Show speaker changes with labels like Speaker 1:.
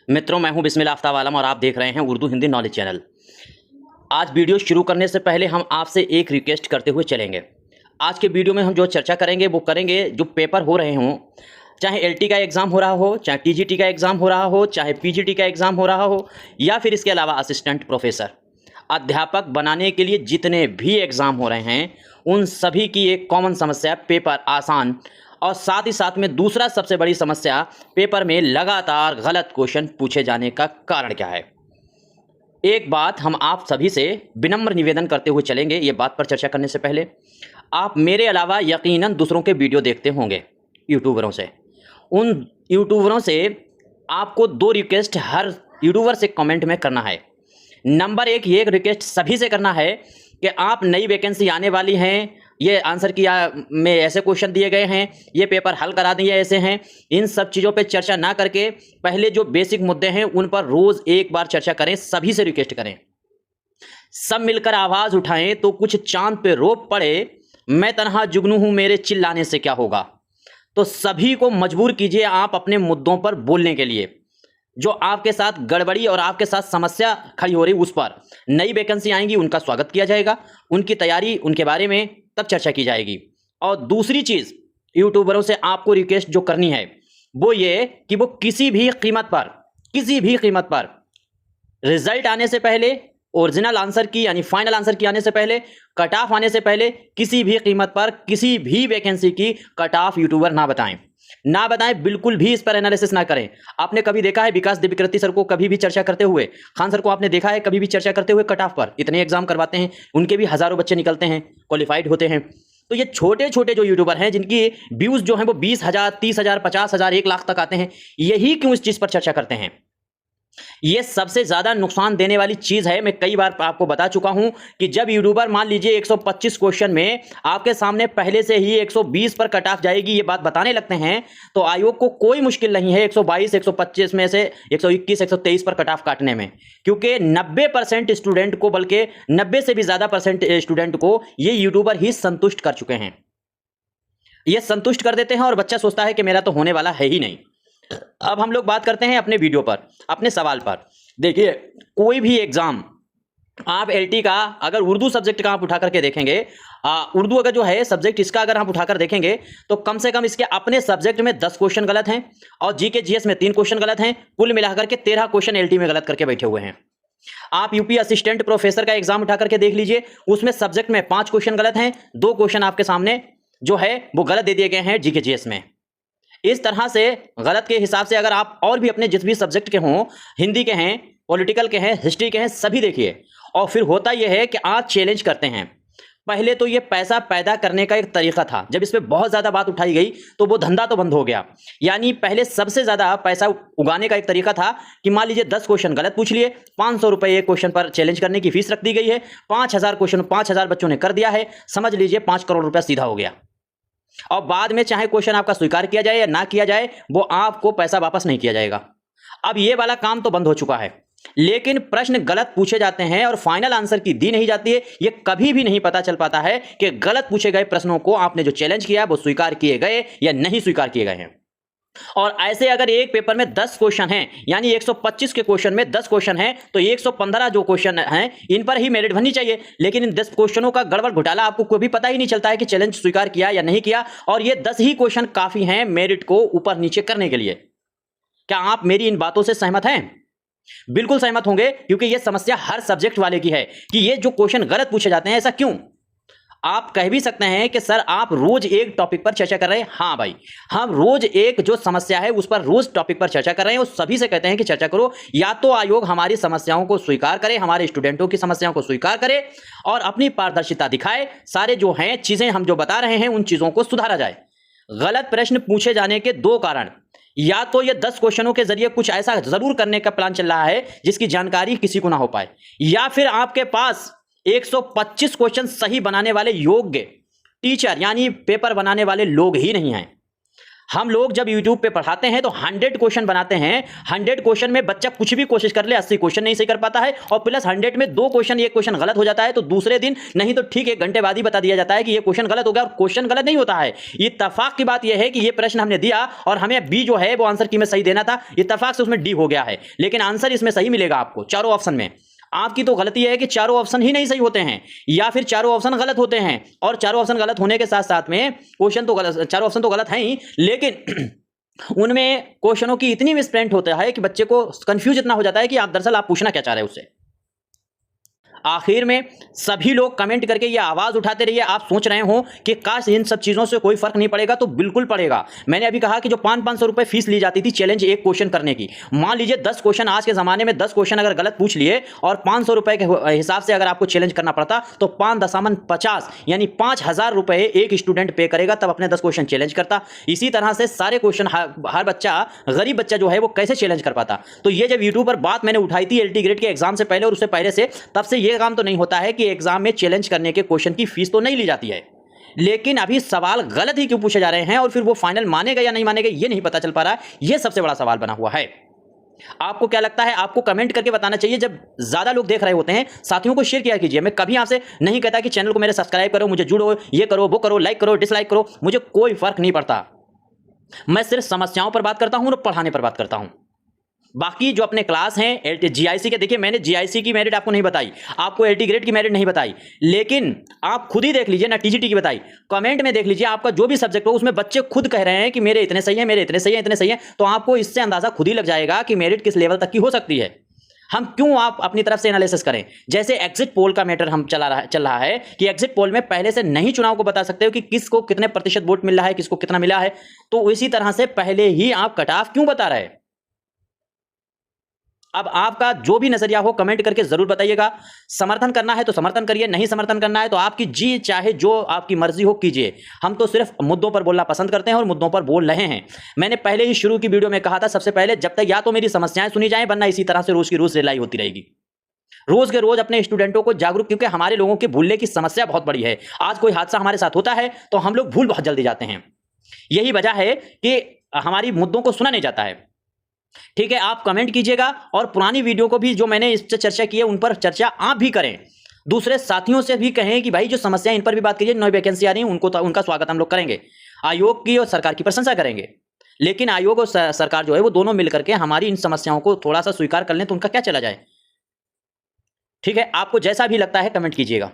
Speaker 1: मित्रों, मैं हूं बिस्मिल्लाह आफ्ताब आलम और आप देख रहे हैं उर्दू हिंदी नॉलेज चैनल। आज वीडियो शुरू करने से पहले हम आपसे एक रिक्वेस्ट करते हुए चलेंगे। आज के वीडियो में हम जो चर्चा करेंगे वो करेंगे जो पेपर हो रहे हों, चाहे एलटी का एग्ज़ाम हो रहा हो, चाहे टीजीटी का एग्ज़ाम हो रहा हो, चाहे पीजीटी का एग्ज़ाम हो रहा हो, या फिर इसके अलावा असिस्टेंट प्रोफेसर, अध्यापक बनाने के लिए जितने भी एग्ज़ाम हो रहे हैं, उन सभी की एक कॉमन समस्या पेपर आसान, और साथ ही साथ में दूसरा सबसे बड़ी समस्या पेपर में लगातार गलत क्वेश्चन पूछे जाने का कारण क्या है। एक बात हम आप सभी से विनम्र निवेदन करते हुए चलेंगे। ये बात पर चर्चा करने से पहले आप मेरे अलावा यकीनन दूसरों के वीडियो देखते होंगे यूट्यूबरों से। उन यूट्यूबरों से आपको दो रिक्वेस्ट हर यूट्यूबर से कमेंट में करना है। नंबर एक, ये रिक्वेस्ट सभी से करना है कि आप नई वैकेंसी आने वाली हैं, ये आंसर किया में ऐसे क्वेश्चन दिए गए हैं, ये पेपर हल करा दिए ऐसे हैं, इन सब चीज़ों पे चर्चा ना करके पहले जो बेसिक मुद्दे हैं उन पर रोज़ एक बार चर्चा करें। सभी से रिक्वेस्ट करें, सब मिलकर आवाज़ उठाएं तो कुछ चांद पे रोप पड़े, मैं तन्हा जुगनू हूँ मेरे चिल्लाने से क्या होगा। तो सभी को मजबूर कीजिए आप अपने मुद्दों पर बोलने के लिए, जो आपके साथ गड़बड़ी और आपके साथ समस्या खड़ी हो रही उस पर। नई वैकेंसी आएंगी, उनका स्वागत किया जाएगा, उनकी तैयारी, उनके बारे में तब चर्चा की जाएगी। और दूसरी चीज़ यूट्यूबरों से आपको रिक्वेस्ट जो करनी है वो ये कि वो किसी भी कीमत पर रिजल्ट आने से पहले, ओरिजिनल आंसर की यानी फाइनल आंसर की आने से पहले, कट ऑफ आने से पहले, किसी भी कीमत पर किसी भी वैकेंसी की कट ऑफ यूट्यूबर ना बताएं, बिल्कुल भी इस पर एनालिसिस ना करें। आपने कभी देखा है विकास दिव्यकृति सर को कभी भी चर्चा करते हुए, खान सर को आपने देखा है कभी भी चर्चा करते हुए कट ऑफ पर? इतने एग्जाम करवाते हैं, उनके भी हजारों बच्चे निकलते हैं, क्वालिफाइड होते हैं। तो ये छोटे छोटे जो यूट्यूबर हैं जिनकी व्यूज जो हैं वो 20,000, 30,000, 50,000, 1 लाख तक आते हैं, यही क्यों इस चीज पर चर्चा करते हैं? ये सबसे ज्यादा नुकसान देने वाली चीज है। मैं कई बार आपको बता चुका हूं कि जब यूट्यूबर मान लीजिए 125 क्वेश्चन में आपके सामने पहले से ही 120 पर कट ऑफ जाएगी ये बात बताने लगते हैं, तो आयोग को कोई मुश्किल नहीं है 122, 125 में से 121, 123 पर कट ऑफ काटने में, क्योंकि 90% स्टूडेंट को, बल्कि 90 से भी ज्यादा परसेंट स्टूडेंट को ये यूट्यूबर ही संतुष्ट कर चुके हैं। ये संतुष्ट कर देते हैं और बच्चा सोचता है कि मेरा तो होने वाला है ही नहीं। अब हम लोग बात करते हैं अपने वीडियो पर, अपने सवाल पर। देखिए, कोई भी एग्जाम आप एलटी का अगर उर्दू सब्जेक्ट का आप उठा करके देखेंगे, उर्दू अगर जो है सब्जेक्ट इसका अगर आप उठाकर देखेंगे तो कम से कम इसके अपने सब्जेक्ट में 10 क्वेश्चन गलत हैं और जीके जीएस में 3 क्वेश्चन गलत हैं। कुल मिलाकर के 13 क्वेश्चन एलटी में गलत करके बैठे हुए हैं। आप यूपी असिस्टेंट प्रोफेसर का एग्जाम उठा करके देख लीजिए, उसमें सब्जेक्ट में 5 क्वेश्चन गलत हैं, 2 क्वेश्चन आपके सामने जो है वो गलत दे दिए गए हैं जीके जीएस में। इस तरह से गलत के हिसाब से अगर आप और भी अपने जिस भी सब्जेक्ट के हों, हिंदी के हैं, पॉलिटिकल के हैं, हिस्ट्री के हैं, सभी देखिए। और फिर होता यह है कि आज चैलेंज करते हैं। पहले तो ये पैसा पैदा करने का एक तरीका था, जब इस पे बहुत ज्यादा बात उठाई गई तो वो धंधा तो बंद हो गया। यानी पहले सबसे ज्यादा पैसा उगाने का एक तरीका था कि मान लीजिए 10 क्वेश्चन गलत पूछ लिए, 500 रुपए एक क्वेश्चन पर चैलेंज करने की फीस रख दी गई है, 5,000 क्वेश्चन 5,000 बच्चों ने कर दिया है, समझ लीजिए 5 करोड़ रुपया सीधा हो गया। और बाद में चाहे क्वेश्चन आपका स्वीकार किया जाए या ना किया जाए, वो आपको पैसा वापस नहीं किया जाएगा। अब ये वाला काम तो बंद हो चुका है, लेकिन प्रश्न गलत पूछे जाते हैं और फाइनल आंसर की दी नहीं जाती है। ये कभी भी नहीं पता चल पाता है कि गलत पूछे गए प्रश्नों को आपने जो चैलेंज किया वो स्वीकार किए गए या नहीं स्वीकार किए गए हैं। और ऐसे अगर एक पेपर में 10 क्वेश्चन हैं, यानी 125 के क्वेश्चन में 10 क्वेश्चन हैं, तो 115 जो क्वेश्चन हैं इन पर ही मेरिट बननी चाहिए। लेकिन इन 10 क्वेश्चनों का गड़बड़ घोटाला आपको कभी पता ही नहीं चलता है कि चैलेंज स्वीकार किया या नहीं किया, और ये 10 ही क्वेश्चन काफी हैं मेरिट को ऊपर नीचे करने के लिए। क्या आप मेरी इन बातों से सहमत हैं? बिल्कुल सहमत होंगे, क्योंकि यह समस्या हर सब्जेक्ट वाले की है कि ये जो क्वेश्चन गलत पूछे जाते हैं। ऐसा क्यों? आप कह भी सकते हैं कि सर आप रोज एक टॉपिक पर चर्चा कर रहे हैं। हाँ भाई, हम रोज एक जो समस्या है उस पर रोज टॉपिक पर चर्चा कर रहे हैं और सभी से कहते हैं कि चर्चा करो। या तो आयोग हमारी समस्याओं को स्वीकार करे, हमारे स्टूडेंटों की समस्याओं को स्वीकार करे और अपनी पारदर्शिता दिखाए, सारे जो हैं चीजें हम जो बता रहे हैं उन चीजों को सुधारा जाए। गलत प्रश्न पूछे जाने के 2 कारण, या तो ये 10 क्वेश्चनों के जरिए कुछ ऐसा जरूर करने का प्लान चल रहा है जिसकी जानकारी किसी को ना हो पाए, या फिर आपके पास 125 क्वेश्चन सही बनाने वाले योग्य टीचर यानी पेपर बनाने वाले लोग ही नहीं हैं। हम लोग जब YouTube पे पढ़ाते हैं तो 100 क्वेश्चन बनाते हैं, 100 क्वेश्चन में बच्चा कुछ भी कोशिश कर ले 80 क्वेश्चन नहीं सही कर पाता है, और प्लस 100 में 2 क्वेश्चन, एक क्वेश्चन गलत हो जाता है तो दूसरे दिन नहीं तो ठीक 1 घंटे बाद ही बता दिया जाता है कि ये क्वेश्चन गलत हो गया, और क्वेश्चन गलत नहीं होता है। इत्तेफाक की बात यह है कि ये प्रश्न हमने दिया और हमें बी जो है वो आंसर की में सही देना था, इत्तेफाक से उसमें डी हो गया है, लेकिन आंसर इसमें सही मिलेगा आपको चारों ऑप्शन में। आपकी तो गलती है कि चारों ऑप्शन ही नहीं सही होते हैं, या फिर चारों ऑप्शन गलत होते हैं, और चारों ऑप्शन गलत होने के साथ साथ में क्वेश्चन तो गलत, चारों ऑप्शन तो गलत हैं ही, लेकिन उनमें क्वेश्चनों की इतनी मिसप्रिंट होता है कि बच्चे को कंफ्यूज इतना हो जाता है कि आप दरअसल आप पूछना क्या चाह रहे हैं उससे। आखिर में सभी लोग कमेंट करके ये आवाज उठाते रहिए। आप सोच रहे हो कि काश इन सब चीजों से कोई फर्क नहीं पड़ेगा, तो बिल्कुल पड़ेगा। मैंने अभी कहा कि जो 500-500 रुपए फीस ली जाती थी चैलेंज एक क्वेश्चन करने की, मान लीजिए 10 क्वेश्चन, आज के जमाने में 10 क्वेश्चन अगर गलत पूछ लिए और 500 रुपए के हिसाब से अगर आपको चैलेंज करना पड़ता तो 5.50 यानी 5000 रुपए एक स्टूडेंट पे करेगा, तब अपने 10 क्वेश्चन चैलेंज करता। इसी तरह से सारे क्वेश्चन हर बच्चा, गरीब बच्चा जो है वो कैसे चैलेंज कर पाता। तो ये जब यूट्यूब पर बात मैंने उठाई थी एलटी ग्रेड के एग्जाम से पहले और उससे पहले से, तब से ये काम तो नहीं होता है कि एग्जाम में चैलेंज करने के क्वेश्चन की फीस तो नहीं ली जाती है, लेकिन अभी सवाल गलत ही क्यों पूछे जा रहे हैं और फिर वो फाइनल मानेगा या नहीं मानेगा ये नहीं पता चल पा रहा है। ये सबसे बड़ा सवाल बना हुआ है। आपको क्या लगता है? आपको कमेंट करके बताना चाहिए। जब ज्यादा लोग देख रहे होते हैं, साथियों को शेयर किया कीजिए। मैं कभी आपसे नहीं कहता कि चैनल को मेरे सब्सक्राइब करो, मुझे जुड़ो, ये करो, वो करो, लाइक करो, डिसलाइक करो, मुझे कोई फर्क नहीं पड़ता। मैं सिर्फ समस्याओं पर बात करता हूं और पढ़ाने पर बात करता हूं। बाकी जो अपने क्लास हैं जीआईसी के, देखिए मैंने जीआईसी की मेरिट आपको नहीं बताई, आपको एलटी ग्रेड की मेरिट नहीं बताई, लेकिन आप खुद ही देख लीजिए ना, टीजीटी की बताई। कमेंट में देख लीजिए, आपका जो भी सब्जेक्ट हो उसमें बच्चे खुद कह रहे हैं कि मेरे इतने सही है, मेरे इतने सही है, इतने सही है, तो आपको इससे अंदाजा खुद ही लग जाएगा कि मेरिट किस लेवल तक की हो सकती है। हम क्यों आप अपनी तरफ से एनालिसिस करें? जैसे एग्जिट पोल का मैटर हम चल रहा है कि एग्जिट पोल में पहले से नहीं चुनाव को बता सकते हो कि किसको कितने प्रतिशत वोट मिल रहा है, किसको कितना मिला है, तो इसी तरह से पहले ही आप कट ऑफ क्यों बता रहे? अब आपका जो भी नजरिया हो कमेंट करके जरूर बताइएगा। समर्थन करना है तो समर्थन करिए, नहीं समर्थन करना है तो आपकी जी चाहे जो आपकी मर्जी हो कीजिए। हम तो सिर्फ मुद्दों पर बोलना पसंद करते हैं और मुद्दों पर बोल रहे हैं। मैंने पहले ही शुरू की वीडियो में कहा था, सबसे पहले जब तक या तो मेरी समस्याएं सुनी जाएं, वरना इसी तरह से रोज की रोज रिलाई होती रहेगी। रोज के रोज अपने स्टूडेंटों को जागरूक, क्योंकि हमारे लोगों के भूलने की समस्या बहुत बड़ी है। आज कोई हादसा हमारे साथ होता है तो हम लोग भूल बहुत जल्दी जाते हैं। यही वजह है कि हमारी मुद्दों को सुना नहीं जाता है। ठीक है, आप कमेंट कीजिएगा और पुरानी वीडियो को भी जो मैंने इस पर चर्चा की है उन पर चर्चा आप भी करें। दूसरे साथियों से भी कहें कि भाई जो समस्या इन पर भी बात कीजिए। नई वैकेंसी आ रही है, उनको तो उनका स्वागत हम लोग करेंगे। आयोग की और सरकार की प्रशंसा करेंगे, लेकिन आयोग और सरकार जो है वो दोनों मिलकर के हमारी इन समस्याओं को थोड़ा सा स्वीकार कर लें तो उनका क्या चला जाए। ठीक है, आपको जैसा भी लगता है कमेंट कीजिएगा।